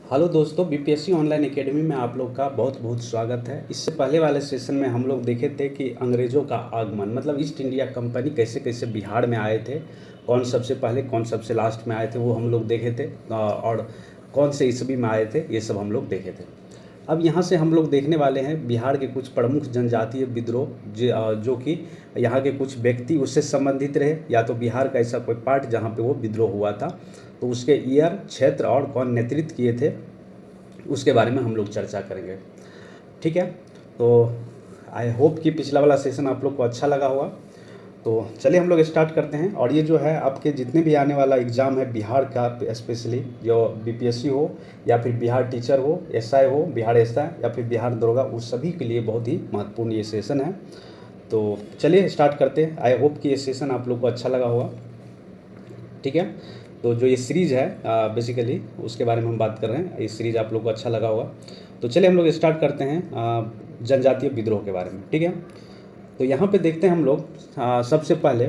Hello दोस्तों, BPSC online academy में आप लोग का बहुत बहुत स्वागत है। इससे पहले वाले सेशन में हम लोग देखे थे कि अंग्रेज़ों का आगमन मतलब ईस्ट इंडिया कंपनी कैसे कैसे बिहार में आए थे, कौन सबसे पहले कौन सबसे लास्ट में आए थे वो हम लोग देखे थे, और कौन से ईस्वी में आए थे ये सब हम लोग देखे थे। अब यहाँ से हम लोग देखने वाले हैं बिहार के कुछ प्रमुख जनजातीय विद्रोह जो कि यहाँ के कुछ व्यक्ति उससे संबंधित रहे, या तो बिहार का ऐसा कोई पार्ट जहाँ पे वो विद्रोह हुआ था, तो उसके ईयर, क्षेत्र और कौन नेतृत्व किए थे उसके बारे में हम लोग चर्चा करेंगे। ठीक है, तो आई होप कि पिछला वाला सेशन आप लोग को अच्छा लगा होगा। तो चलिए हम लोग स्टार्ट करते हैं। और ये जो है आपके जितने भी आने वाला एग्ज़ाम है बिहार का, स्पेशली जो बीपीएससी हो या फिर बिहार टीचर हो, एसआई हो, बिहार एसआई या फिर बिहार दरोगा, उस सभी के लिए बहुत ही महत्वपूर्ण ये सेशन है। तो चलिए स्टार्ट करते हैं। आई होप कि ये सेशन आप लोग को अच्छा लगा होगा। ठीक है, तो जो ये सीरीज़ है बेसिकली उसके बारे में हम बात कर रहे हैं, ये सीरीज़ आप लोग को अच्छा लगा होगा। तो चलिए हम लोग स्टार्ट करते हैं जनजातीय विद्रोह के बारे में। ठीक है, तो यहाँ पे देखते हैं हम लोग सबसे पहले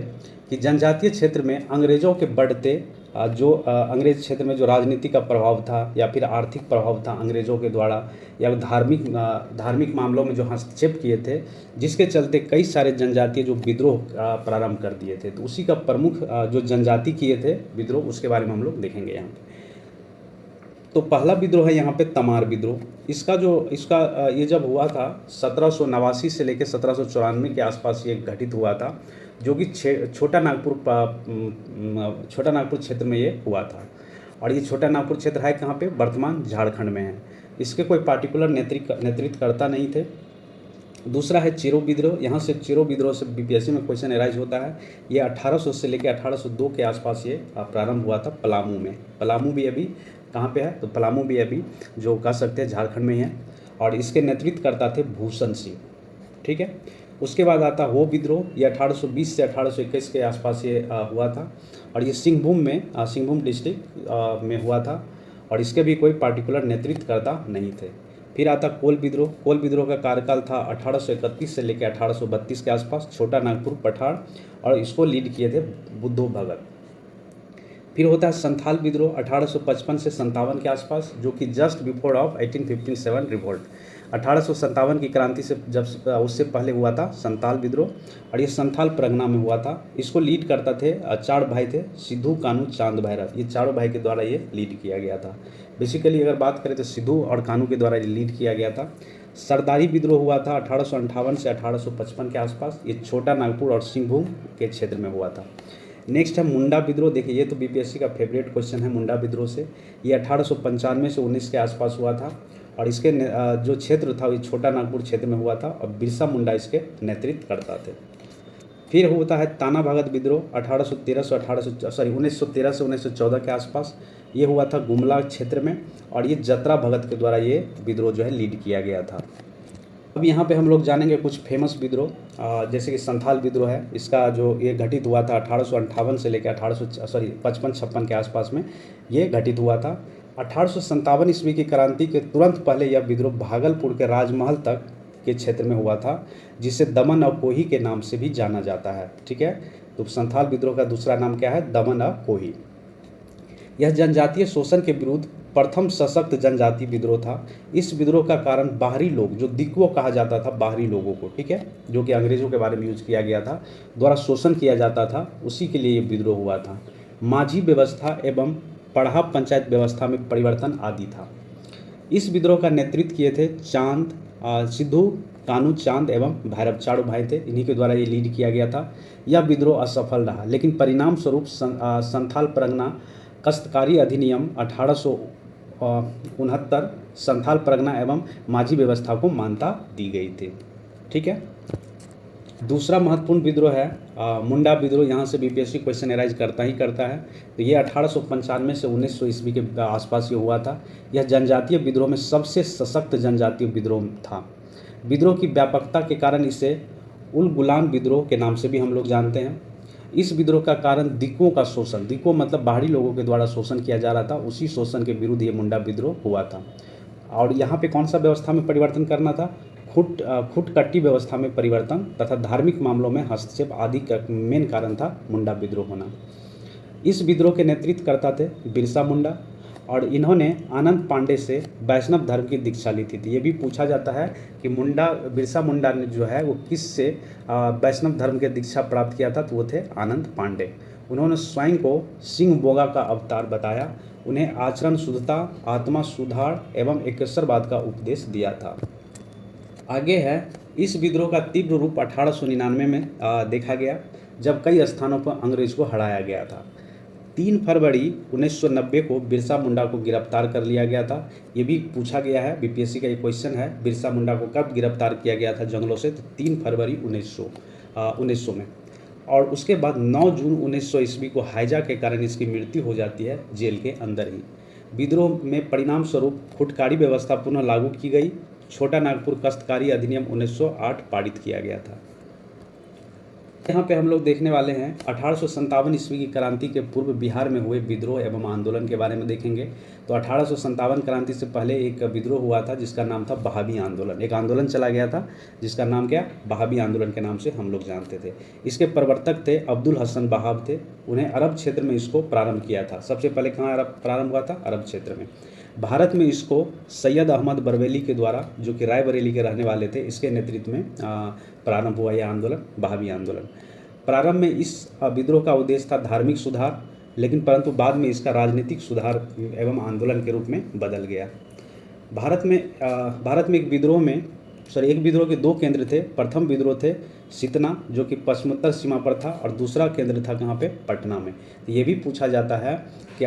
कि जनजातीय क्षेत्र में अंग्रेज़ों के बढ़ते अंग्रेज क्षेत्र में जो राजनीति का प्रभाव था या फिर आर्थिक प्रभाव था अंग्रेज़ों के द्वारा, या धार्मिक मामलों में जो हस्तक्षेप किए थे, जिसके चलते कई सारे जनजातीय जो विद्रोह प्रारंभ कर दिए थे। तो उसी का प्रमुख जो जनजाति किए थे विद्रोह, उसके बारे में हम लोग देखेंगे यहाँ पे। तो पहला विद्रोह है यहाँ पे तमार विद्रोह। ये जब हुआ था 1789 से लेकर 1794 के आसपास ये घटित हुआ था, जो कि छोटा नागपुर क्षेत्र में ये हुआ था। और ये छोटा नागपुर क्षेत्र है कहाँ पे? वर्तमान झारखंड में है। इसके कोई पार्टिकुलर नेतृत्वकर्ता नहीं थे। दूसरा है चिरो विद्रोह। यहाँ से चिरो विद्रोह से बीपीएससी में क्वेश्चन एराइज होता है। ये 1800 से लेकर 1802 के आसपास ये प्रारंभ हुआ था पलामू में। पलामू भी अभी कहाँ पे है? तो पलामू भी अभी जो कह सकते हैं झारखंड में ही है। और इसके नेतृत्वकर्ता थे भूषण सिंह। ठीक है, उसके बाद आता हो विद्रोह। ये 1820 से 1821 के आसपास ये हुआ था, और ये सिंहभूम डिस्ट्रिक्ट में हुआ था, और इसके भी कोई पार्टिकुलर नेतृत्वकर्ता नहीं थे। फिर आता कोल विद्रोह। कोल विद्रोह का कार्यकाल था 1831 से लेकर 1832 के आसपास, छोटा नागपुर पठार, और इसको लीड किए थे बुद्धो भगत। फिर होता है संथाल विद्रोह 1855 से 57 के आसपास, जो कि जस्ट बिफोर ऑफ 1857 रिवोल्ट। 1857 की क्रांति से उससे पहले हुआ था संथाल विद्रोह, और ये संथाल परगना में हुआ था। इसको लीड करता थे 4 भाई थे, सिद्धू, कानू, चांद, भैरव। ये चारों भाई के द्वारा ये लीड किया गया था। बेसिकली अगर बात करें तो सिद्धू और कानू के द्वारा ये लीड किया गया था। सरदारी विद्रोह हुआ था 1858 से 1855 के आसपास। ये छोटा नागपुर और सिंहभूम के क्षेत्र में हुआ था। नेक्स्ट है मुंडा विद्रोह। देखिए ये तो बीपीएससी का फेवरेट क्वेश्चन है मुंडा विद्रोह से। ये 1895 से 19 के आसपास हुआ था, और इसके जो क्षेत्र था ये छोटा नागपुर क्षेत्र में हुआ था, और बिरसा मुंडा इसके नेतृत्व करता थे। फिर होता है ताना भगत विद्रोह 1913 से 1914 के आसपास। ये हुआ था गुमला क्षेत्र में, और ये जतरा भगत के द्वारा ये विद्रोह जो है लीड किया गया था। अब यहाँ पे हम लोग जानेंगे कुछ फेमस विद्रोह, जैसे कि संथाल विद्रोह है। इसका जो ये घटित हुआ था 1858 से लेकर 55-56 के आसपास में ये घटित हुआ था। 1857 ईस्वी की क्रांति के तुरंत पहले यह विद्रोह भागलपुर के राजमहल तक के क्षेत्र में हुआ था, जिसे दमन और कोही के नाम से भी जाना जाता है। ठीक है, तो संथाल विद्रोह का दूसरा नाम क्या है? दमन और कोही। यह जनजातीय शोषण के विरुद्ध प्रथम सशक्त जनजातीय विद्रोह था। इस विद्रोह का कारण बाहरी लोग, जो दिक्कुओं कहा जाता था बाहरी लोगों को, ठीक है, जो कि अंग्रेज़ों के बारे में यूज किया गया था, द्वारा शोषण किया जाता था, उसी के लिए ये विद्रोह हुआ था। माझी व्यवस्था एवं पड़ाव पंचायत व्यवस्था में परिवर्तन आदि था। इस विद्रोह का नेतृत्व किए थे सिद्धू, कानू, चांद एवं भैरव, चारों भाई थे। इन्हीं के द्वारा ये लीड किया गया था। यह विद्रोह असफल रहा, लेकिन परिणाम स्वरूप संथाल परगना काश्तकारी अधिनियम 1869 संथाल परगना एवं माझी व्यवस्था को मान्यता दी गई थी। ठीक है, दूसरा महत्वपूर्ण विद्रोह है मुंडा विद्रोह। यहाँ से बीपीएससी क्वेश्चन एराइज करता है। तो ये 1895 से 1900 ईस्वी के आसपास ये हुआ था। यह जनजातीय विद्रोह में सबसे सशक्त जनजातीय विद्रोह था। विद्रोह की व्यापकता के कारण इसे उल गुलाम विद्रोह के नाम से भी हम लोग जानते हैं। इस विद्रोह का कारण दिक्कुओं का शोषण, दिक्कुओं मतलब बाहरी लोगों के द्वारा शोषण किया जा रहा था, उसी शोषण के विरुद्ध ये मुंडा विद्रोह हुआ था। और यहाँ पे कौन सा व्यवस्था में परिवर्तन करना था? खुटकट्टी व्यवस्था में परिवर्तन तथा धार्मिक मामलों में हस्तक्षेप आदि का मेन कारण था मुंडा विद्रोह होना। इस विद्रोह के नेतृत्व करता थे बिरसा मुंडा, और इन्होंने आनंद पांडे से वैष्णव धर्म की दीक्षा ली थी। ये भी पूछा जाता है कि बिरसा मुंडा ने जो है वो किस से वैष्णव धर्म की दीक्षा प्राप्त किया था, तो वो थे आनंद पांडे। उन्होंने स्वयं को सिंह बोगा का अवतार बताया। उन्हें आचरण शुद्धता, आत्मा सुधार एवं एकेश्वरवाद का उपदेश दिया था। आगे है, इस विद्रोह का तीव्र रूप 1899 में देखा गया, जब कई स्थानों पर अंग्रेज को हराया गया था। 3 फरवरी 1990 को बिरसा मुंडा को गिरफ्तार कर लिया गया था। ये भी पूछा गया है, बीपीएससी का एक क्वेश्चन है, बिरसा मुंडा को कब गिरफ्तार किया गया था जंगलों से, तो 3 फरवरी 1900 में। और उसके बाद 9 जून 1900 ईस्वी को हैजा के कारण इसकी मृत्यु हो जाती है जेल के अंदर ही। विद्रोह में परिणाम स्वरूप फुटकारी व्यवस्था पुनः लागू की गई। छोटा नागपुर काश्तकारी अधिनियम 1908 पारित किया गया था। यहाँ पे हम लोग देखने वाले हैं 1857 ईस्वी की क्रांति के पूर्व बिहार में हुए विद्रोह एवं आंदोलन के बारे में देखेंगे। तो 1857 क्रांति से पहले एक विद्रोह हुआ था जिसका नाम था बहाबी आंदोलन। एक आंदोलन चला गया था जिसका नाम क्या, बहाबी आंदोलन के नाम से हम लोग जानते थे। इसके प्रवर्तक थे अब्दुल हसन बहाब थे। उन्हें अरब क्षेत्र में इसको प्रारंभ किया था। सबसे पहले कहाँ प्रारंभ हुआ था, अरब क्षेत्र में। भारत में इसको सैयद अहमद बरवेली के द्वारा, जो कि रायबरेली के रहने वाले थे, इसके नेतृत्व में प्रारंभ हुआ यह आंदोलन, बहाबी आंदोलन। प्रारंभ में इस विद्रोह का उद्देश्य था धार्मिक सुधार, लेकिन परंतु बाद में इसका राजनीतिक सुधार एवं आंदोलन के रूप में बदल गया। भारत में एक विद्रोह के 2 केंद्र थे। प्रथम विद्रोह थे सितना, जो कि पश्चिमोत्तर सीमा पर था, और दूसरा केंद्र था कहाँ पे, पटना में। तो ये भी पूछा जाता है कि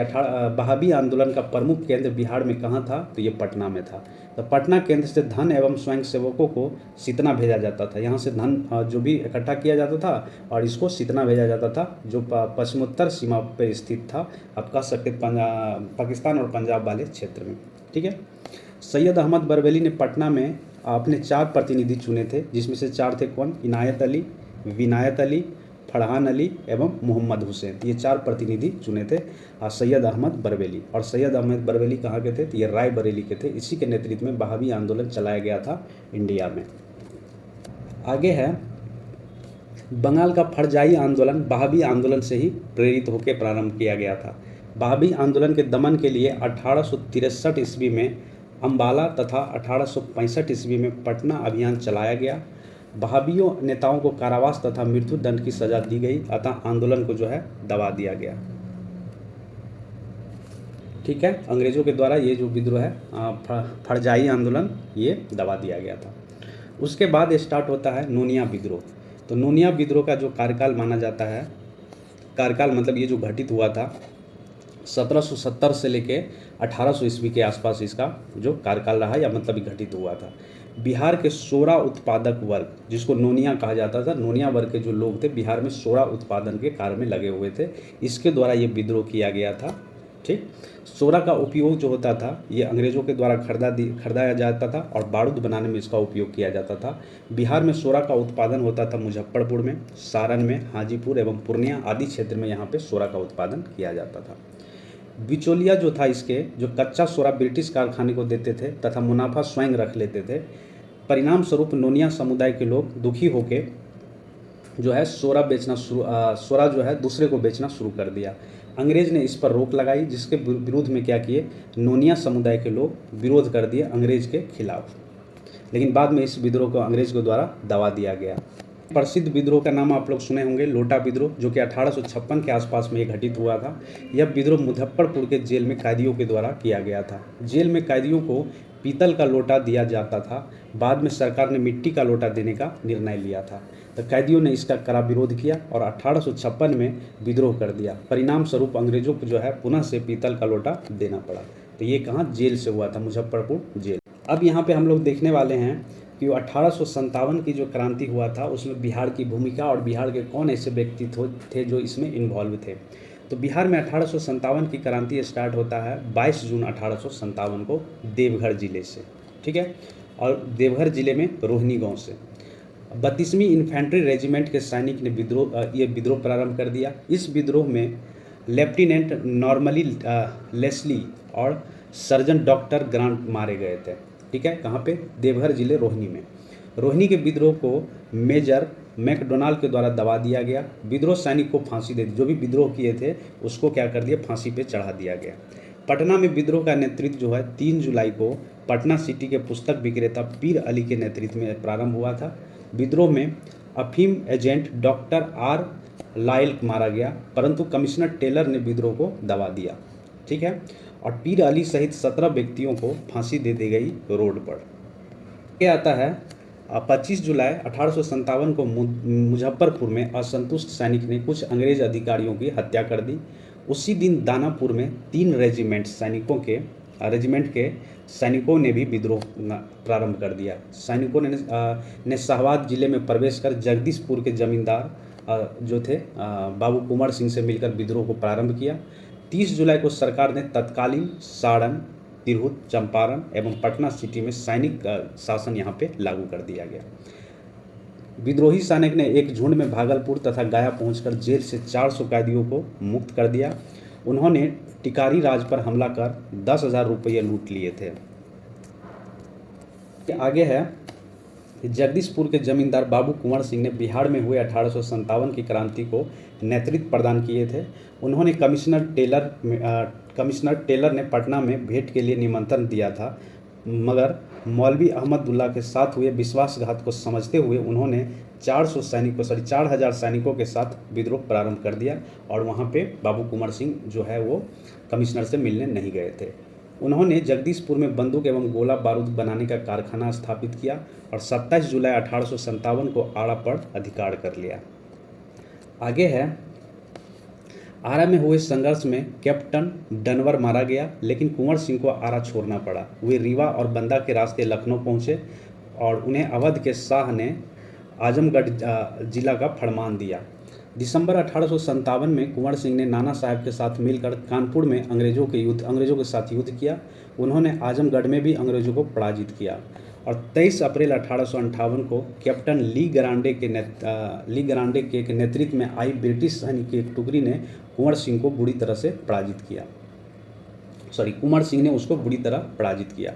बहाबी आंदोलन का प्रमुख केंद्र बिहार में कहाँ था, तो ये पटना में था। तो पटना केंद्र से धन एवं स्वयंसेवकों को सितना भेजा जाता था। यहाँ से धन जो भी इकट्ठा किया जाता था और इसको सितना भेजा जाता था, जो पश्चिमोत्तर सीमा पर स्थित था। आप कह सकते पाकिस्तान और पंजाब वाले क्षेत्र में। ठीक है। सैयद अहमद बरवेली ने पटना में अपने 4 प्रतिनिधि चुने थे, जिसमें से 4 थे कौन, इनायत अली, विनायत अली, फरहान अली एवं मोहम्मद हुसैन। ये 4 प्रतिनिधि चुने थे सैयद अहमद बरवेली। और सैयद अहमद बरवेली कहाँ के थे, तो ये रायबरेली के थे। इसी के नेतृत्व में बहाबी आंदोलन चलाया गया था इंडिया में। आगे है, बंगाल का फरजाई आंदोलन बहाबी आंदोलन से ही प्रेरित होकर प्रारंभ किया गया था। बहाबी आंदोलन के दमन के लिए 1863 ईस्वी में अम्बाला तथा 1865 ईस्वी में पटना अभियान चलाया गया। बहाबियों नेताओं को कारावास तथा मृत्यु दंड की सजा दी गई, अतः आंदोलन को जो है दबा दिया गया। ठीक है, अंग्रेजों के द्वारा ये जो विद्रोह है फरजाई आंदोलन, ये दबा दिया गया था। उसके बाद स्टार्ट होता है नोनिया विद्रोह। तो नोनिया विद्रोह का जो कार्यकाल माना जाता है, कार्यकाल मतलब ये जो घटित हुआ था 1770 से लेके 1800 ईस्वी के आसपास इसका जो कार्यकाल रहा, या मतलब घटित हुआ था। बिहार के सोरा उत्पादक वर्ग, जिसको नोनिया कहा जाता था, नोनिया वर्ग के जो लोग थे बिहार में सोरा उत्पादन के कार्य में लगे हुए थे, इसके द्वारा ये विद्रोह किया गया था। ठीक, सोरा का उपयोग जो होता था ये अंग्रेजों के द्वारा खरीदाया जाता था और बारूद बनाने में इसका उपयोग किया जाता था। बिहार में सोरा का उत्पादन होता था मुजफ्फरपुर में, सारण में, हाजीपुर एवं पूर्णिया आदि क्षेत्र में यहाँ पे सोरा का उत्पादन किया जाता था। बिचौलिया जो था इसके, जो कच्चा सोरा ब्रिटिश कारखाने को देते थे तथा मुनाफा स्वयं रख लेते थे। परिणाम स्वरूप नोनिया समुदाय के लोग दुखी होकर जो है सोरा जो है दूसरे को बेचना शुरू कर दिया। अंग्रेज ने इस पर रोक लगाई, जिसके विरोध में क्या किए, नोनिया समुदाय के लोग विरोध कर दिए अंग्रेज के खिलाफ। लेकिन बाद में इस विद्रोह को अंग्रेज के द्वारा दबा दिया गया। प्रसिद्ध विद्रोह का नाम आप लोग सुने होंगे, लोटा विद्रोह, जो कि 1856 के आसपास में ये घटित हुआ था। यह विद्रोह मुजफ्फरपुर के जेल में कैदियों के द्वारा किया गया था। जेल में कैदियों को पीतल का लोटा दिया जाता था। बाद में सरकार ने मिट्टी का लोटा देने का निर्णय लिया था। तो कैदियों ने इसका कड़ा विरोध किया और 1856 में विद्रोह कर दिया। परिणाम स्वरूप अंग्रेजों को जो है पुनः से पीतल का लोटा देना पड़ा। तो ये कहाँ, जेल से हुआ था, मुजफ्फरपुर जेल। अब यहाँ पे हम लोग देखने वाले हैं कि 1857 की जो क्रांति हुआ था उसमें बिहार की भूमिका और बिहार के कौन ऐसे व्यक्तित्व थे जो इसमें इन्वॉल्व थे। तो बिहार में 1857 की क्रांति स्टार्ट होता है 22 जून 1857 को देवघर जिले से। ठीक है, और देवघर जिले में रोहिणी गांव से 32वीं इन्फेंट्री रेजिमेंट के सैनिक ने ये विद्रोह प्रारंभ कर दिया। इस विद्रोह में लेफ्टिनेंट नॉर्मली लेस्ली और सर्जन डॉक्टर ग्रांट मारे गए थे। ठीक है, कहाँ पे, देवघर जिले रोहिणी में। रोहिणी के विद्रोह को मेजर मैकडोनाल्ड के द्वारा दबा दिया गया। विद्रोह सैनिक को फांसी दे दी, जो भी विद्रोह किए थे उसको क्या कर दिया, फांसी पे चढ़ा दिया गया। पटना में विद्रोह का नेतृत्व जो है 3 जुलाई को पटना सिटी के पुस्तक विक्रेता पीर अली के नेतृत्व में प्रारंभ हुआ था। विद्रोह में अफीम एजेंट डॉक्टर आर लायल मारा गया, परंतु कमिश्नर टेलर ने विद्रोह को दबा दिया। ठीक है, और पीर अली सहित 17 व्यक्तियों को फांसी दे दी गई रोड पर। क्या आता है 25 जुलाई 1857 को मुजफ्फरपुर में असंतुष्ट सैनिक ने कुछ अंग्रेज अधिकारियों की हत्या कर दी। उसी दिन दानापुर में 3 रेजिमेंट के सैनिकों ने भी विद्रोह प्रारंभ कर दिया। सैनिकों ने शाहबाद जिले में प्रवेश कर जगदीशपुर के जमींदार जो थे बाबू कुंवर सिंह से मिलकर विद्रोह को प्रारंभ किया। 30 जुलाई को सरकार ने तत्कालीन सारण, तिरहुत, चंपारण एवं पटना सिटी में सैनिक शासन यहाँ पे लागू कर दिया गया। विद्रोही सैनिक ने एक झुंड में भागलपुर तथा गया पहुंचकर जेल से 400 कैदियों को मुक्त कर दिया। उन्होंने टिकारी राज पर हमला कर 10,000 रुपये लूट लिए थे। आगे है जगदीशपुर के जमींदार बाबू कुंवर सिंह ने बिहार में हुए 1857 की क्रांति को नेतृत्व प्रदान किए थे। उन्होंने कमिश्नर टेलर ने पटना में भेंट के लिए निमंत्रण दिया था, मगर मौलवी अहमदुल्ला के साथ हुए विश्वासघात को समझते हुए उन्होंने 4,000 सैनिकों के साथ विद्रोह प्रारंभ कर दिया और वहाँ पे बाबू कुंवर सिंह जो है वो कमिश्नर से मिलने नहीं गए थे। उन्होंने जगदीशपुर में बंदूक एवं गोला बारूद बनाने का कारखाना स्थापित किया और 27 जुलाई 1857 को आरा पर अधिकार कर लिया। आगे है आरा में हुए संघर्ष में कैप्टन डनवर मारा गया, लेकिन कुंवर सिंह को आरा छोड़ना पड़ा। वे रीवा और बंदा के रास्ते लखनऊ पहुंचे और उन्हें अवध के शाह ने आजमगढ़ जिला का फरमान दिया। दिसंबर 1857 में कुंवर सिंह ने नाना साहब के साथ मिलकर कानपुर में अंग्रेजों के साथ युद्ध किया। उन्होंने आजमगढ़ में भी अंग्रेजों को पराजित किया और 23 अप्रैल 1858 को कैप्टन ली ग्रांडे के नेतृत्व में आई ब्रिटिश सैनिक की एक टुकड़ी ने कुंवर सिंह को बुरी तरह से पराजित किया। कुंवर सिंह ने उसको बुरी तरह पराजित किया।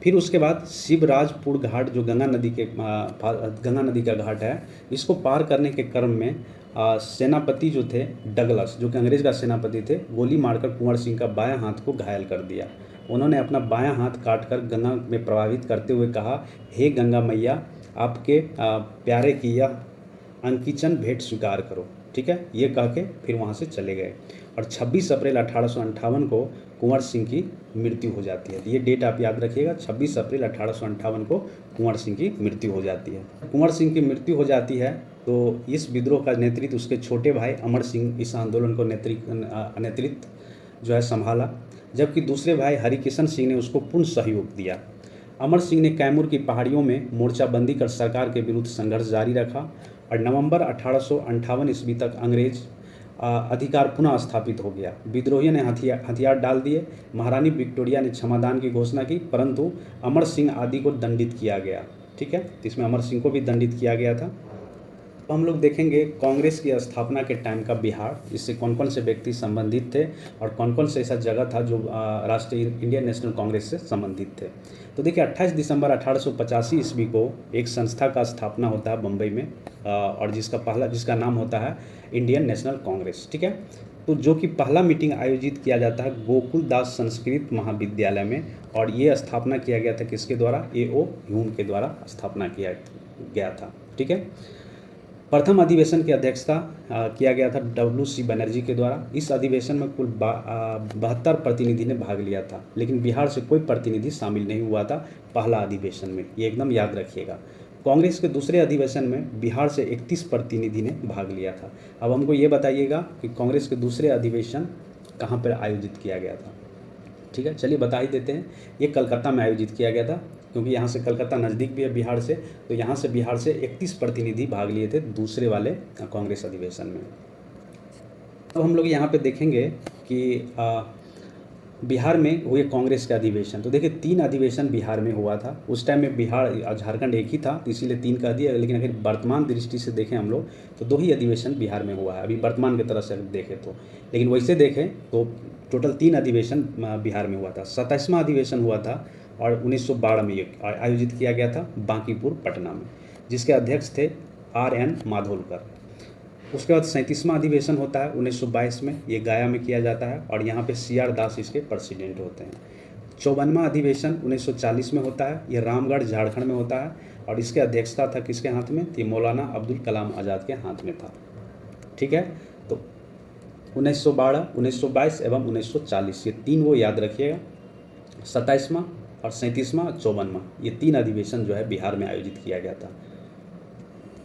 फिर उसके बाद शिवराजपुर घाट जो गंगा नदी का घाट है, इसको पार करने के क्रम में सेनापति जो थे डगलस, जो कि अंग्रेज का सेनापति थे, गोली मारकर कुंवर सिंह का बायां हाथ को घायल कर दिया। उन्होंने अपना बायां हाथ काटकर गंगा में प्रवाहित करते हुए कहा, हे गंगा मैया, आपके प्यारे की यह अंकिचन भेंट स्वीकार करो। ठीक है, ये कह के फिर वहाँ से चले गए और 26 अप्रैल 1858 को कुंवर सिंह की मृत्यु हो जाती है। ये डेट आप याद रखिएगा, 26 अप्रैल 1858 को कुंवर सिंह की मृत्यु हो जाती है। कुंवर सिंह की मृत्यु हो जाती है तो इस विद्रोह का नेतृत्व उसके छोटे भाई अमर सिंह इस आंदोलन को नेतृत्व जो है संभाला, जबकि दूसरे भाई हरिकिशन सिंह ने उसको पूर्ण सहयोग दिया। अमर सिंह ने कैमूर की पहाड़ियों में मोर्चाबंदी कर सरकार के विरुद्ध संघर्ष जारी रखा और नवंबर 1858 ईस्वी तक अंग्रेज अधिकार पुनः स्थापित हो गया। विद्रोहियों ने हथियार डाल दिए। महारानी विक्टोरिया ने क्षमादान की घोषणा की, परंतु अमर सिंह आदि को दंडित किया गया। ठीक है, इसमें अमर सिंह को भी दंडित किया गया था। तो हम लोग देखेंगे कांग्रेस की स्थापना के टाइम का बिहार, इससे कौन कौन से व्यक्ति संबंधित थे और कौन कौन से ऐसा जगह था जो राष्ट्रीय इंडियन नेशनल कांग्रेस से संबंधित थे। तो देखिए 28 दिसंबर 1885 ईस्वी को एक संस्था का स्थापना होता है बम्बई में और जिसका नाम होता है इंडियन नेशनल कांग्रेस। ठीक है, तो जो कि पहला मीटिंग आयोजित किया जाता है गोकुल दास संस्कृत महाविद्यालय में और ये स्थापना किया गया था किसके द्वारा? A.O. ह्यूम के द्वारा स्थापना किया गया था। ठीक है, प्रथम अधिवेशन की अध्यक्षता किया गया था W.C. बनर्जी के द्वारा। इस अधिवेशन में कुल 72 प्रतिनिधि ने भाग लिया था, लेकिन बिहार से कोई प्रतिनिधि शामिल नहीं हुआ था पहला अधिवेशन में, ये एकदम याद रखिएगा। कांग्रेस के दूसरे अधिवेशन में बिहार से 31 प्रतिनिधि ने भाग लिया था। अब हमको ये बताइएगा कि कांग्रेस के दूसरे अधिवेशन कहाँ पर आयोजित किया गया था। ठीक है, चलिए बता ही देते हैं। ये कलकत्ता में आयोजित किया गया था, क्योंकि यहाँ से कलकत्ता नज़दीक भी है बिहार से, तो यहाँ से बिहार से 31 प्रतिनिधि भाग लिए थे दूसरे वाले कांग्रेस अधिवेशन में। अब हम लोग यहाँ पे देखेंगे कि बिहार में हुए कांग्रेस का अधिवेशन। तो देखिए 3 अधिवेशन बिहार में हुआ था। उस टाइम में बिहार झारखंड एक ही था, तो इसीलिए 3 कह दिया, लेकिन अगर वर्तमान दृष्टि से देखें हम लोग तो 2 ही अधिवेशन बिहार में हुआ है अभी वर्तमान की तरह से देखें तो। लेकिन वैसे देखें तो टोटल 3 अधिवेशन बिहार में हुआ था। 27वां अधिवेशन हुआ था और 1912 में ये आयोजित किया गया था बांकीपुर पटना में, जिसके अध्यक्ष थे R.N. माधोलकर। उसके बाद 37वां अधिवेशन होता है 1922 में, ये गया में किया जाता है और यहाँ पे CR दास इसके प्रेसिडेंट होते हैं। 54वां अधिवेशन 1940 में होता है, ये रामगढ़ झारखंड में होता है और इसके अध्यक्षता था किसके हाथ में, ये मौलाना अब्दुल कलाम आज़ाद के हाथ में था। ठीक है, तो 1912, 1922 एवं 1940 ये 3 वो याद रखिएगा। 27वां और 37वां और 54वां ये 3 अधिवेशन जो है बिहार में आयोजित किया गया था।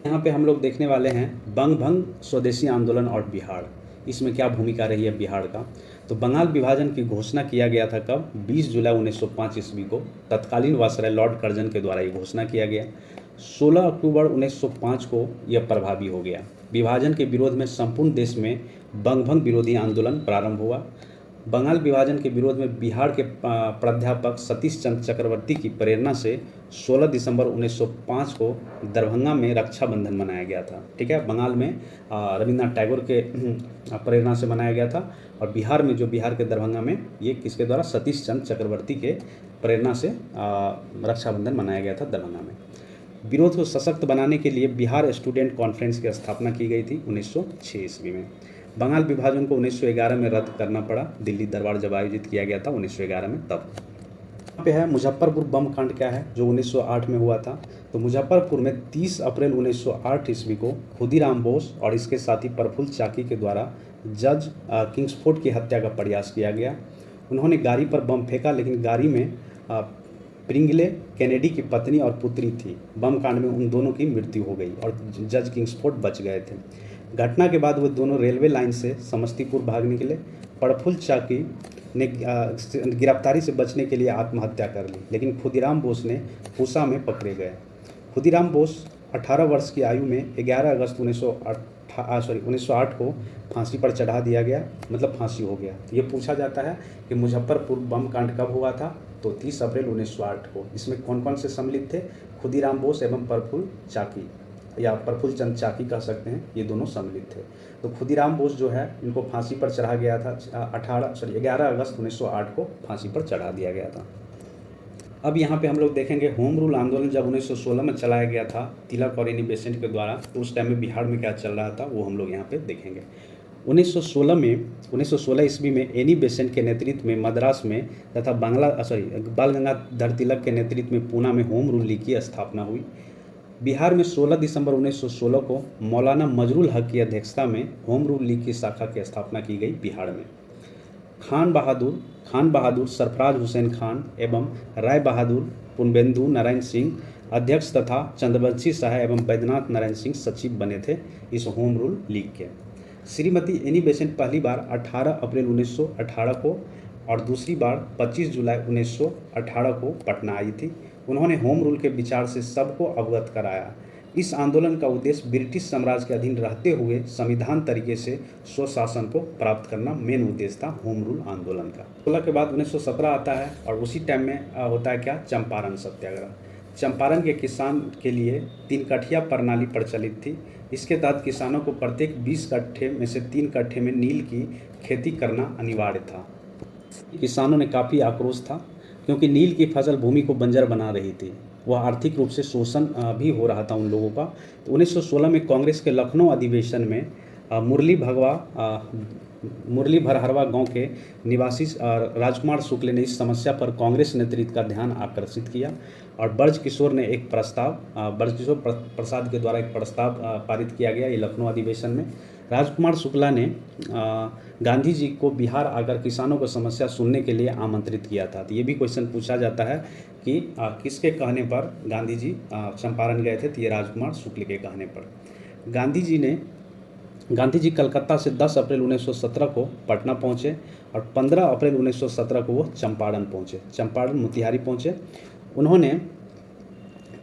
यहाँ पे हम लोग देखने वाले हैं बंग भंग स्वदेशी आंदोलन और बिहार, इसमें क्या भूमिका रही है बिहार का। तो बंगाल विभाजन की घोषणा किया गया था कब, 20 जुलाई 1905 ईस्वी को तत्कालीन वायसराय लॉर्ड कर्जन के द्वारा ये घोषणा किया गया। 16 अक्टूबर 1905 को यह प्रभावी हो गया। विभाजन के विरोध में संपूर्ण देश में बंग भंग विरोधी आंदोलन प्रारंभ हुआ। बंगाल विभाजन के विरोध में बिहार के प्राध्यापक सतीश चंद्र चक्रवर्ती की प्रेरणा से 16 दिसंबर 1905 को दरभंगा में रक्षाबंधन मनाया गया था। ठीक है, बंगाल में रविन्द्रनाथ टैगोर के प्रेरणा से मनाया गया था और बिहार में, जो बिहार के दरभंगा में, ये किसके द्वारा, सतीश चंद्र चक्रवर्ती के प्रेरणा से रक्षाबंधन मनाया गया था दरभंगा में। विरोध को सशक्त बनाने के लिए बिहार स्टूडेंट कॉन्फ्रेंस की स्थापना की गई थी 1906 ईस्वी में। बंगाल विभाजन को 1911 में रद्द करना पड़ा, दिल्ली दरबार जब आयोजित किया गया था 1911 में तब। यहाँ पे है मुजफ्फरपुर बम कांड क्या है, जो 1908 में हुआ था। तो मुजफ्फरपुर में 30 अप्रैल 1908 ईस्वी को खुदीराम बोस और इसके साथी प्रफुल्ल चाकी के द्वारा जज किंग्सफोर्ड की हत्या का प्रयास किया गया। उन्होंने गाड़ी पर बम फेंका, लेकिन गाड़ी में प्रिंगले कैनेडी की पत्नी और पुत्री थी। बम कांड में उन दोनों की मृत्यु हो गई और जज किंग्सफोर्ड बच गए थे। घटना के बाद वो दोनों रेलवे लाइन से समस्तीपुर भाग निकले। प्रफुल्ल चाकी ने गिरफ्तारी से बचने के लिए आत्महत्या कर ली, लेकिन खुदीराम बोस ने पूसा में पकड़े गए। खुदीराम बोस 18 वर्ष की आयु में 11 अगस्त 1908 को फांसी पर चढ़ा दिया गया, मतलब फांसी हो गया। ये पूछा जाता है कि मुजफ्फरपुर बम कांड कब हुआ था, तो 30 अप्रैल 1908 को। इसमें कौन कौन से सम्मिलित थे, खुदीराम बोस एवं प्रफुल्ल चाकी, या प्रफुल्ल चंद्र चाकी कह सकते हैं, ये दोनों सम्मिलित थे। तो खुदीराम बोस जो है, इनको फांसी पर चढ़ा गया था 11 अगस्त 1908 को फांसी पर चढ़ा दिया गया था। अब यहाँ पे हम लोग देखेंगे होम रूल आंदोलन जब 1916 में चलाया गया था तिलक और एनी बेसेंट के द्वारा, तो उस टाइम में बिहार में क्या चल रहा था वो हम लोग यहाँ पे देखेंगे। 1916 ईस्वी में एनी बेसेंट के नेतृत्व में मद्रास में तथा बाल गंगाधर तिलक के नेतृत्व में पूना में होम रूल लीग की स्थापना हुई। बिहार में 16 दिसंबर 1916 को मौलाना मजरुल हक की अध्यक्षता में होम रूल लीग की शाखा की स्थापना की गई बिहार में। खान बहादुर, सरफराज हुसैन खान एवं राय बहादुर, पूर्णेंदु नारायण सिंह अध्यक्ष तथा चंद्रवंशी शाह एवं बैद्यनाथ नारायण सिंह सचिव बने थे इस होम रूल लीग के। श्रीमती एनी बेसेंट पहली बार 18 अप्रैल 1918 को और दूसरी बार 25 जुलाई 1918 को पटना आई थी। उन्होंने होम रूल के विचार से सबको अवगत कराया। इस आंदोलन का उद्देश्य ब्रिटिश साम्राज्य के अधीन रहते हुए संविधान तरीके से स्वशासन को प्राप्त करना मेन उद्देश्य था होम रूल आंदोलन का। 16 के बाद 1917 आता है और उसी टाइम में होता है क्या, चंपारण सत्याग्रह। चंपारण के किसान के लिए 3 कठिया प्रणाली प्रचलित थी। इसके तहत किसानों को प्रत्येक 20 कट्ठे में से 3 कट्ठे में नील की खेती करना अनिवार्य था। किसानों ने काफ़ी आक्रोश था, क्योंकि नील की फसल भूमि को बंजर बना रही थी। वह आर्थिक रूप से शोषण भी हो रहा था उन लोगों का। तो 1916 में कांग्रेस के लखनऊ अधिवेशन में मुरली भरहरवा गांव के निवासी राजकुमार शुक्ल ने इस समस्या पर कांग्रेस नेतृत्व का ध्यान आकर्षित किया और ब्रजकिशोर प्रसाद के द्वारा एक प्रस्ताव पारित किया गया ये लखनऊ अधिवेशन में। राजकुमार शुक्ला ने गांधी जी को बिहार आकर किसानों को समस्या सुनने के लिए आमंत्रित किया था। तो ये भी क्वेश्चन पूछा जाता है कि किसके कहने पर गांधी जी चंपारण गए थे, तो ये राजकुमार शुक्ल के कहने पर। गांधी जी कलकत्ता से 10 अप्रैल 1917 को पटना पहुंचे और 15 अप्रैल 1917 को वो चंपारण मोतिहारी पहुंचे। उन्होंने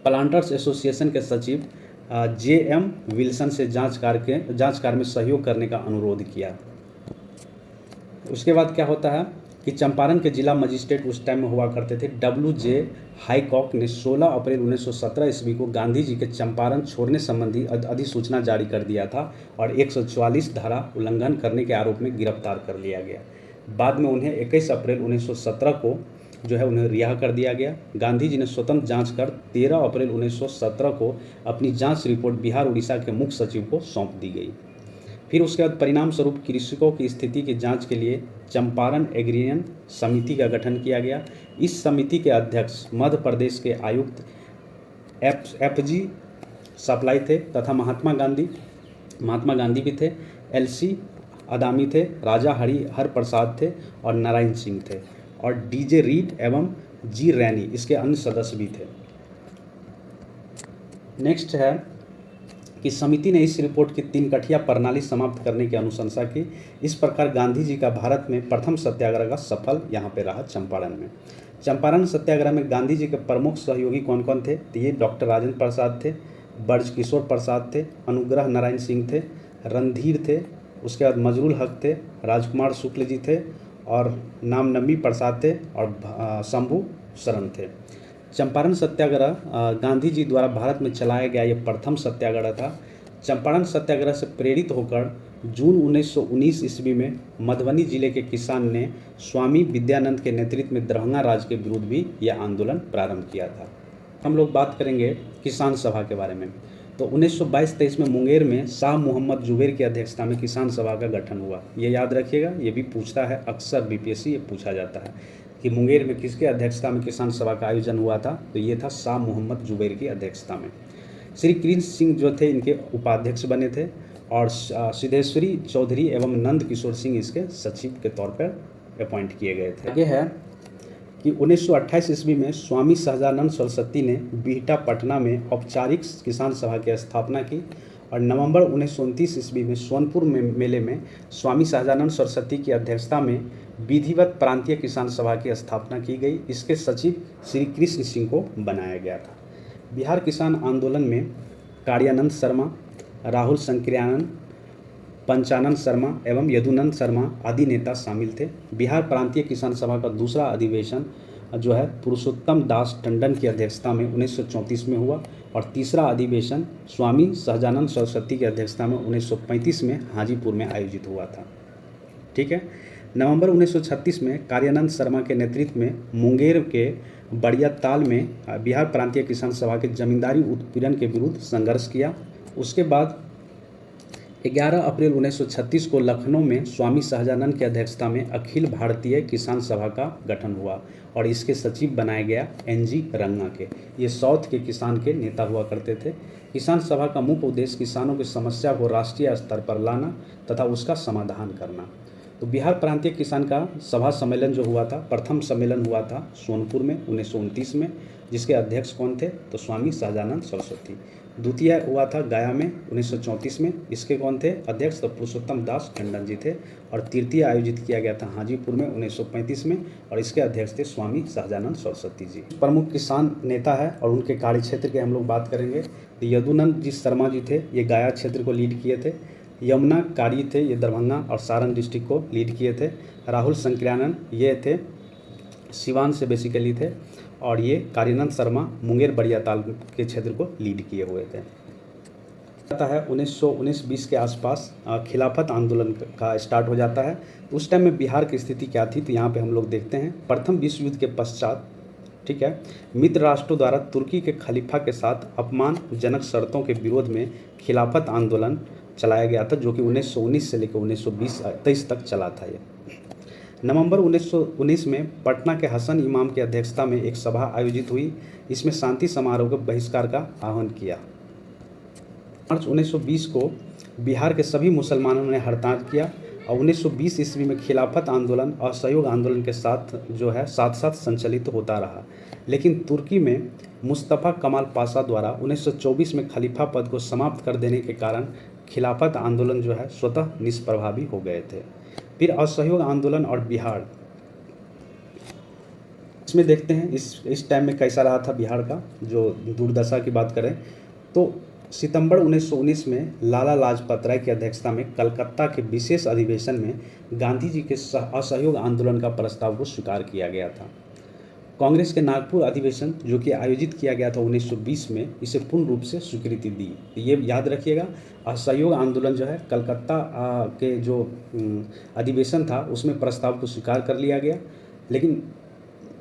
प्लांटर्स एसोसिएशन के सचिव JM विल्सन से जांच कार्य में सहयोग करने का अनुरोध किया। उसके बाद क्या होता है कि चंपारण के जिला मजिस्ट्रेट उस टाइम में हुआ करते थे WJ हाईकॉक ने 16 अप्रैल 1917 ईस्वी को गांधी जी के चंपारण छोड़ने संबंधी अधिसूचना जारी कर दिया था और 144 धारा उल्लंघन करने के आरोप में गिरफ्तार कर लिया गया। बाद में उन्हें 21 अप्रैल 1917 को जो है उन्हें रिहा कर दिया गया। गांधी जी ने स्वतंत्र जांच कर 13 अप्रैल 1917 को अपनी जांच रिपोर्ट बिहार उड़ीसा के मुख्य सचिव को सौंप दी गई। फिर उसके बाद परिणाम स्वरूप कृषकों की स्थिति की जांच के लिए चंपारण एग्रीरियन समिति का गठन किया गया। इस समिति के अध्यक्ष मध्य प्रदेश के आयुक्त FG सप्लाई थे तथा महात्मा गांधी भी थे, LC अदामी थे, राजा हरिहर प्रसाद थे और नारायण सिंह थे और DJ रीड एवं G रैनी इसके अन्य सदस्य भी थे। नेक्स्ट है कि समिति ने इस रिपोर्ट की 3 कठिया प्रणाली समाप्त करने की अनुशंसा की। इस प्रकार गांधी जी का भारत में प्रथम सत्याग्रह का सफल यहाँ पे रहा चंपारण में। चंपारण सत्याग्रह में गांधी जी के प्रमुख सहयोगी कौन कौन थे? तो ये डॉक्टर राजेंद्र प्रसाद थे, ब्रजकिशोर प्रसाद थे, अनुग्रह नारायण सिंह थे, रणधीर थे, उसके बाद मजरुल हक थे, राजकुमार शुक्ल जी थे और नामनबी प्रसाद थे और शंभू शरण थे। चंपारण सत्याग्रह गांधी जी द्वारा भारत में चलाया गया ये प्रथम सत्याग्रह था। चंपारण सत्याग्रह से प्रेरित होकर जून 1919 ईस्वी में मधुबनी जिले के किसान ने स्वामी विद्यानंद के नेतृत्व में दरभंगा राज के विरुद्ध भी यह आंदोलन प्रारंभ किया था। हम लोग बात करेंगे किसान सभा के बारे में। तो 1922-23 में मुंगेर में शाह मोहम्मद जुबैर की अध्यक्षता में किसान सभा का गठन हुआ। ये याद रखिएगा, ये भी पूछता है अक्सर BPSC ये पूछा जाता है कि मुंगेर में किसके अध्यक्षता में किसान सभा का आयोजन हुआ था? तो ये था शाह मोहम्मद जुबैर की अध्यक्षता में। श्री कृष्ण सिंह जो थे इनके उपाध्यक्ष बने थे और सिद्धेश्वरी चौधरी एवं नंद किशोर सिंह इसके सचिव के तौर पर अपॉइंट किए गए थे। आगे है कि 1928 ईस्वी में स्वामी सहजानंद सरस्वती ने बिहटा पटना में औपचारिक किसान सभा की स्थापना की और नवंबर 1929 ईस्वी में सोनपुर मेले में स्वामी सहजानंद सरस्वती की अध्यक्षता में विधिवत प्रांतीय किसान सभा की स्थापना की गई। इसके सचिव श्री कृष्ण सिंह को बनाया गया था। बिहार किसान आंदोलन में कार्यानंद शर्मा, राहुल शंकरयानंद, पंचानंद शर्मा एवं यदुनंद शर्मा आदि नेता शामिल थे। बिहार प्रांतीय किसान सभा का दूसरा अधिवेशन जो है पुरुषोत्तम दास टंडन की अध्यक्षता में 1934 में हुआ और तीसरा अधिवेशन स्वामी सहजानंद सरस्वती की अध्यक्षता में 1935 में हाजीपुर में आयोजित हुआ था। ठीक है। नवंबर 1936 में कार्यानंद शर्मा के नेतृत्व में मुंगेर के बड़िया ताल में बिहार प्रांतीय किसान सभा के जमींदारी उत्पीड़न के विरुद्ध संघर्ष किया। उसके बाद 11 अप्रैल 1936 को लखनऊ में स्वामी सहजानंद की अध्यक्षता में अखिल भारतीय किसान सभा का गठन हुआ और इसके सचिव बनाया गया NG रंगा के। ये साउथ के किसान के नेता हुआ करते थे। किसान सभा का मुख्य उद्देश्य किसानों की समस्या को राष्ट्रीय स्तर पर लाना तथा उसका समाधान करना। तो बिहार प्रांतीय किसान का सभा सम्मेलन जो हुआ था, प्रथम सम्मेलन हुआ था सोनपुर में 1929 में, जिसके अध्यक्ष कौन थे? तो स्वामी सहजानंद सरस्वती। द्वितीय हुआ था गया में 1934 में, इसके कौन थे अध्यक्ष? तो पुरुषोत्तम दास टंडन जी थे। और तृतीय आयोजित किया गया था हाजीपुर में 1935 में और इसके अध्यक्ष थे स्वामी सहजानंद सरस्वती जी। प्रमुख किसान नेता है और उनके कार्यक्षेत्र के हम लोग बात करेंगे। तो यदुनंद जी शर्मा जी थे, ये गया क्षेत्र को लीड किए थे। यमुना कारी थे, ये दरभंगा और सारण डिस्ट्रिक्ट को लीड किए थे। राहुल शंकरयानंद ये थे सिवान से बेसिकली थे और ये कार्यानंद शर्मा मुंगेर बड़िया ताल के क्षेत्र को लीड किए हुए थे। आता है 1919-20 के आसपास खिलाफत आंदोलन का स्टार्ट हो जाता है। उस टाइम में बिहार की स्थिति क्या थी? तो यहाँ पे हम लोग देखते हैं प्रथम विश्व युद्ध के पश्चात, ठीक है, मित्र राष्ट्रों द्वारा तुर्की के खलीफा के साथ अपमानजनक शर्तों के विरोध में खिलाफत आंदोलन चलाया गया था, जो कि 1919 से लेकर 1923 तक चला था। ये नवंबर 1919 में पटना के हसन इमाम की अध्यक्षता में एक सभा आयोजित हुई। इसमें शांति समारोह के बहिष्कार का आह्वान किया। मार्च 1920 को बिहार के सभी मुसलमानों ने हड़ताल किया और 1920 ईस्वी में खिलाफत आंदोलन और असहयोग आंदोलन के साथ जो है साथ साथ संचालित होता रहा। लेकिन तुर्की में मुस्तफ़ा कमाल पाशा द्वारा 1924 में खलीफा पद को समाप्त कर देने के कारण खिलाफत आंदोलन जो है स्वतः निष्प्रभावी हो गए थे। फिर असहयोग आंदोलन और बिहार, इसमें देखते हैं इस टाइम में कैसा रहा था बिहार का जो दुर्दशा की बात करें तो सितंबर 1919 में लाला लाजपत राय की अध्यक्षता में कलकत्ता के विशेष अधिवेशन में गांधी जी के असहयोग आंदोलन का प्रस्ताव को स्वीकार किया गया था। कांग्रेस के नागपुर अधिवेशन जो कि आयोजित किया गया था 1920 में, इसे पूर्ण रूप से स्वीकृति दी। ये याद रखिएगा, असहयोग आंदोलन जो है कलकत्ता के जो अधिवेशन था उसमें प्रस्ताव को स्वीकार कर लिया गया, लेकिन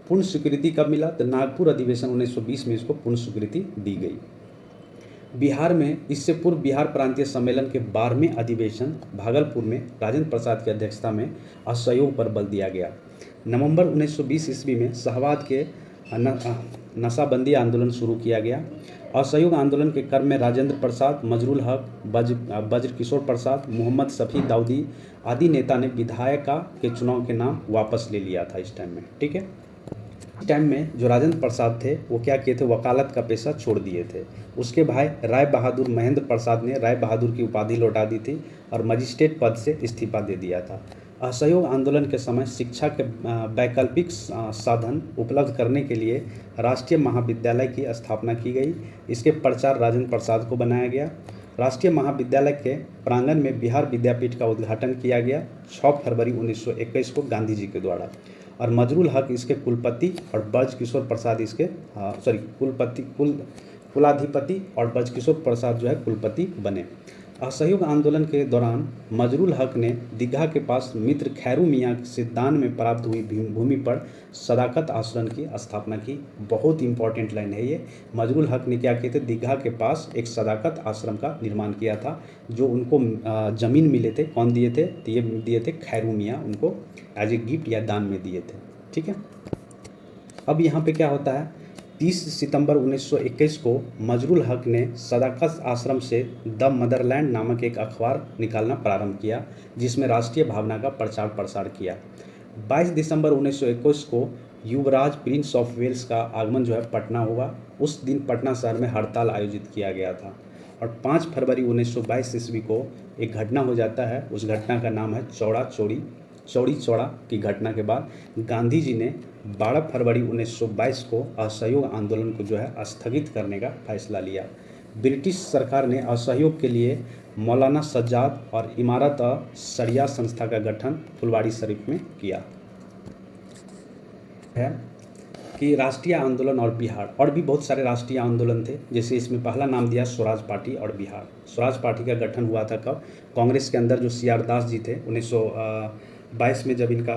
पूर्ण स्वीकृति कब मिला? तो नागपुर अधिवेशन 1920 में इसको पूर्ण स्वीकृति दी गई। बिहार में इससे पूर्व बिहार प्रांतीय सम्मेलन के 12वें अधिवेशन भागलपुर में राजेंद्र प्रसाद की अध्यक्षता में असहयोग पर बल दिया गया। नवंबर 1920 ईस्वी में शाहाबाद के नशाबंदी आंदोलन शुरू किया गया। असहयोग आंदोलन के क्रम में राजेंद्र प्रसाद, मजरुल हक, बज्र किशोर प्रसाद, मोहम्मद शफी दाऊदी आदि नेता ने विधायिका के चुनाव के नाम वापस ले लिया था इस टाइम में। ठीक है, इस टाइम में जो राजेंद्र प्रसाद थे वो क्या किए थे, वकालत का पेशा छोड़ दिए थे। उसके भाई राय बहादुर महेंद्र प्रसाद ने राय बहादुर की उपाधि लौटा दी थी और मजिस्ट्रेट पद से इस्तीफा दे दिया था। असहयोग आंदोलन के समय शिक्षा के वैकल्पिक साधन उपलब्ध करने के लिए राष्ट्रीय महाविद्यालय की स्थापना की गई। इसके प्रचार राजेंद्र प्रसाद को बनाया गया। राष्ट्रीय महाविद्यालय के प्रांगण में बिहार विद्यापीठ का उद्घाटन किया गया 6 फरवरी 1921 को गांधी जी के द्वारा, और मजरुल हक इसके कुलपति और ब्रज किशोर प्रसाद इसके कुलाधिपति और ब्रज किशोर प्रसाद जो है कुलपति बने। असहयोग आंदोलन के दौरान मजरुल हक ने दीघा के पास मित्र खैरू मियाँ से दान में प्राप्त हुई भूमि पर सदाकत आश्रम की स्थापना की। बहुत इंपॉर्टेंट लाइन है ये। मजरुल हक ने क्या किए थे, दीघा के पास एक सदाकत आश्रम का निर्माण किया था, जो उनको ज़मीन मिले थे। कौन दिए थे, तो ये दिए थे खैरू मियाँ, उनको एज ए गिफ्ट या दान में दिए थे। ठीक है, अब यहाँ पे क्या होता है, 30 सितंबर 1921 को मजरुल हक ने सदाकत आश्रम से द मदरलैंड नामक एक अखबार निकालना प्रारंभ किया, जिसमें राष्ट्रीय भावना का प्रचार प्रसार किया। 22 दिसंबर 1921 को युवराज प्रिंस ऑफ वेल्स का आगमन जो है पटना हुआ। उस दिन पटना शहर में हड़ताल आयोजित किया गया था। और 5 फरवरी 1922 ईस्वी को एक घटना हो जाता है। उस घटना का नाम है चौड़ी चौड़ा की घटना के बाद गांधी जी ने 12 फरवरी 1922 को असहयोग आंदोलन को जो है स्थगित करने का फैसला लिया। ब्रिटिश सरकार ने असहयोग के लिए मौलाना सज्जाद और इमारत शरिया संस्था का गठन फुलवाड़ी शरीफ में किया है। कि राष्ट्रीय आंदोलन और बिहार, और भी बहुत सारे राष्ट्रीय आंदोलन थे, जैसे इसमें पहला नाम दिया स्वराज पार्टी और बिहार। स्वराज पार्टी का गठन हुआ था कब, कांग्रेस के अंदर जो CR दास जी थे 1922 में जब इनका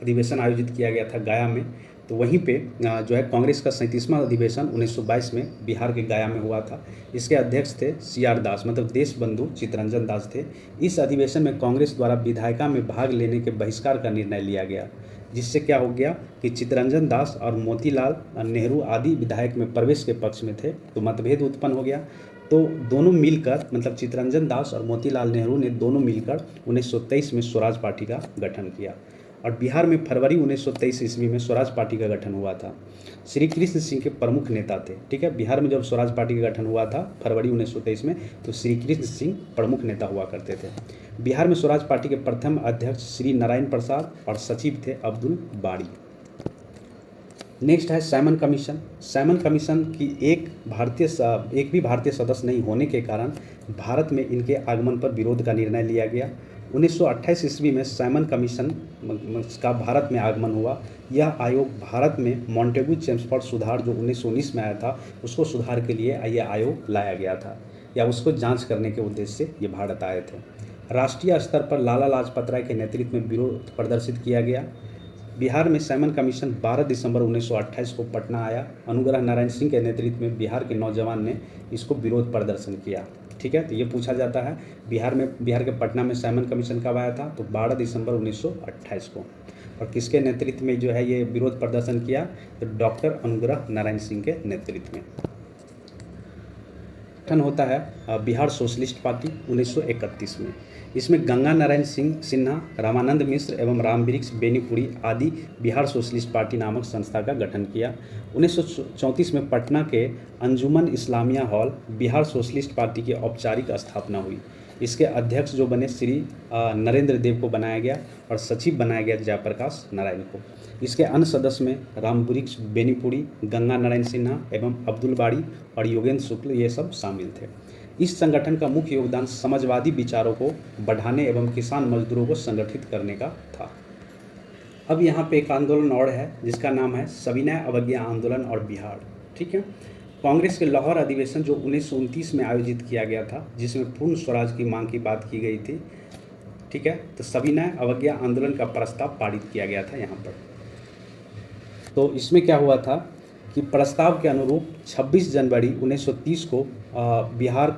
अधिवेशन आयोजित किया गया था गया में, तो वहीं पे जो है कांग्रेस का 37वां अधिवेशन 1922 में बिहार के गया में हुआ था। इसके अध्यक्ष थे CR दास, मतलब देश बंधु चित्तरंजन दास थे। इस अधिवेशन में कांग्रेस द्वारा विधायिका में भाग लेने के बहिष्कार का निर्णय लिया गया, जिससे क्या हो गया कि चित्तरंजन दास और मोतीलाल नेहरू आदि विधायक में प्रवेश के पक्ष में थे, तो मतभेद उत्पन्न हो गया। तो दोनों मिलकर, मतलब चित्तरंजन दास और मोतीलाल नेहरू ने दोनों मिलकर 1923 में स्वराज पार्टी का गठन किया। और बिहार में फरवरी 1923 ईस्वी में स्वराज पार्टी का गठन हुआ था। श्री कृष्ण सिंह के प्रमुख नेता थे। ठीक है, बिहार में जब स्वराज पार्टी का गठन हुआ था फरवरी 1923 में, तो श्री कृष्ण सिंह प्रमुख नेता हुआ करते थे। बिहार में स्वराज पार्टी के प्रथम अध्यक्ष श्री नारायण प्रसाद और सचिव थे अब्दुल बारी। नेक्स्ट है साइमन कमीशन। साइमन कमीशन की एक भी भारतीय सदस्य नहीं होने के कारण भारत में इनके आगमन पर विरोध का निर्णय लिया गया। 1928 ईस्वी में साइमन कमीशन का भारत में आगमन हुआ। यह आयोग भारत में मॉन्टेगू चेम्सफोर्ड सुधार जो 1919 में आया था, उसको सुधार के लिए यह आयोग लाया गया था, या उसको जांच करने के उद्देश्य से ये भारत आए थे। राष्ट्रीय स्तर पर लाला लाजपत राय के नेतृत्व में विरोध प्रदर्शित किया गया। बिहार में साइमन कमीशन 12 दिसंबर 1928 को पटना आया। अनुग्रह नारायण सिंह के नेतृत्व में बिहार के नौजवान ने इसको विरोध प्रदर्शन किया। ठीक है, तो ये पूछा जाता है बिहार के पटना में साइमन कमीशन कब आया था, तो 12 दिसंबर 1928 को। और किसके नेतृत्व में जो है ये विरोध प्रदर्शन किया, तो डॉक्टर अनुग्रह नारायण सिंह के नेतृत्व में। गठन होता है बिहार सोशलिस्ट पार्टी 1931 में। इसमें गंगा नारायण सिन्हा, रामानंद मिश्र एवं रामवृक्ष बेनीपुरी आदि बिहार सोशलिस्ट पार्टी नामक संस्था का गठन किया। 1934 में पटना के Anjuman Islamia hall Bihar Socialist Party की औपचारिक स्थापना हुई। इसके अध्यक्ष जो बने श्री नरेंद्र देव को बनाया गया और सचिव बनाया गया जयप्रकाश नारायण को। इसके अन्य सदस्य में रामवृक्ष बेनीपुरी, गंगा नारायण सिन्हा एवं अब्दुल बारी और योगेंद्र शुक्ल ये सब शामिल थे। इस संगठन का मुख्य योगदान समाजवादी विचारों को बढ़ाने एवं किसान मजदूरों को संगठित करने का था। अब यहाँ पे एक आंदोलन और है जिसका नाम है सविनय अवज्ञा आंदोलन और बिहार। ठीक है, कांग्रेस के लाहौर अधिवेशन जो 1929 में आयोजित किया गया था, जिसमें पूर्ण स्वराज की मांग की बात की गई थी। ठीक है, तो सविनय अवज्ञा आंदोलन का प्रस्ताव पारित किया गया था यहाँ पर। तो इसमें क्या हुआ था कि प्रस्ताव के अनुरूप 26 जनवरी 1930 को बिहार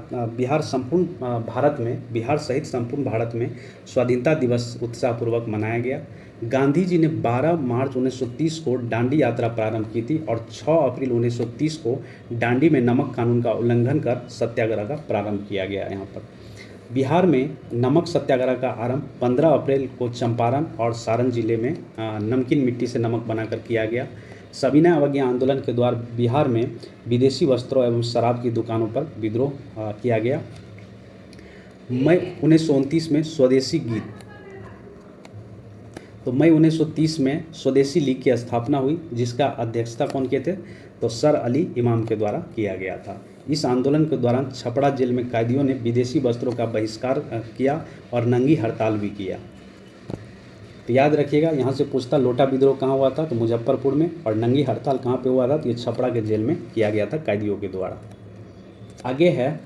सहित संपूर्ण भारत में स्वाधीनता दिवस उत्साहपूर्वक मनाया गया। गांधी जी ने 12 मार्च 1930 को दांडी यात्रा प्रारंभ की थी और 6 अप्रैल 1930 को दांडी में नमक कानून का उल्लंघन कर सत्याग्रह का प्रारंभ किया गया। यहाँ पर बिहार में नमक सत्याग्रह का आरंभ 15 अप्रैल को चंपारण और सारण जिले में नमकीन मिट्टी से नमक बनाकर किया गया। सविनय अवज्ञा आंदोलन के द्वारा बिहार में विदेशी वस्त्रों एवं शराब की दुकानों पर विद्रोह किया गया। मई 1929 में स्वदेशी गीत, तो मई 1930 में स्वदेशी लीग की स्थापना हुई, जिसका अध्यक्षता कौन किए थे, तो सर अली इमाम के द्वारा किया गया था। इस आंदोलन के दौरान छपरा जेल में कैदियों ने विदेशी वस्त्रों का बहिष्कार किया और नंगी हड़ताल भी किया। तो याद रखिएगा, यहाँ से पूछता लोटा विद्रोह कहाँ हुआ था, तो मुजफ्फरपुर में, और नंगी हड़ताल कहाँ पे हुआ था, तो ये छपरा के जेल में किया गया था कैदियों के द्वारा। आगे है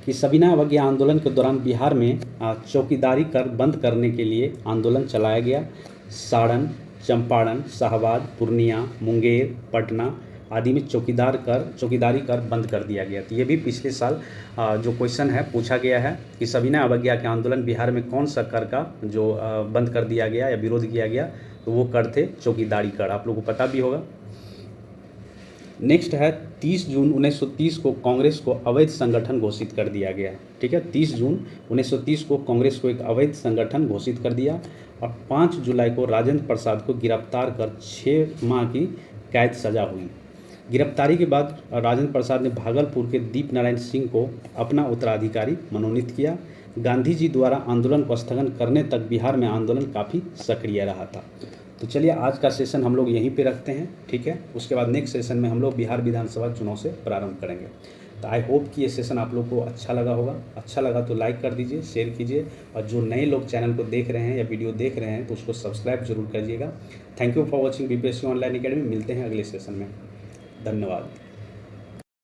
कि सविनय अवज्ञा आंदोलन के दौरान बिहार में चौकीदारी कर बंद करने के लिए आंदोलन चलाया गया। सारण, चंपारण, शाहबाद, पूर्णिया, मुंगेर, पटना आदि में चौकीदारी कर बंद कर दिया गया। तो ये भी पिछले साल जो क्वेश्चन है पूछा गया है कि सविनय अवज्ञा के आंदोलन बिहार में कौन सा कर का जो बंद कर दिया गया या विरोध किया गया, तो वो कर थे चौकीदारी कर, आप लोगों को पता भी होगा। नेक्स्ट है 30 जून 1930 को कांग्रेस को अवैध संगठन घोषित कर दिया गया। ठीक है, 30 जून 1930 को कांग्रेस को एक अवैध संगठन घोषित कर दिया और 5 जुलाई को राजेंद्र प्रसाद को गिरफ्तार कर 6 माह की कैद सजा हुई। गिरफ्तारी के बाद राजेंद्र प्रसाद ने भागलपुर के दीप नारायण सिंह को अपना उत्तराधिकारी मनोनीत किया। गांधी जी द्वारा आंदोलन को स्थगन करने तक बिहार में आंदोलन काफ़ी सक्रिय रहा था। तो चलिए आज का सेशन हम लोग यहीं पे रखते हैं। ठीक है, उसके बाद नेक्स्ट सेशन में हम लोग बिहार विधानसभा चुनाव से प्रारंभ करेंगे। तो आई होप कि ये सेशन आप लोग को अच्छा लगा होगा। अच्छा लगा तो लाइक कर दीजिए, शेयर कीजिए, और जो नए लोग चैनल को देख रहे हैं या वीडियो देख रहे हैं तो उसको सब्सक्राइब जरूर करिएगा। Thank you for watching BPSC online academy. मिलते हैं अगले सेशन में। धन्यवाद।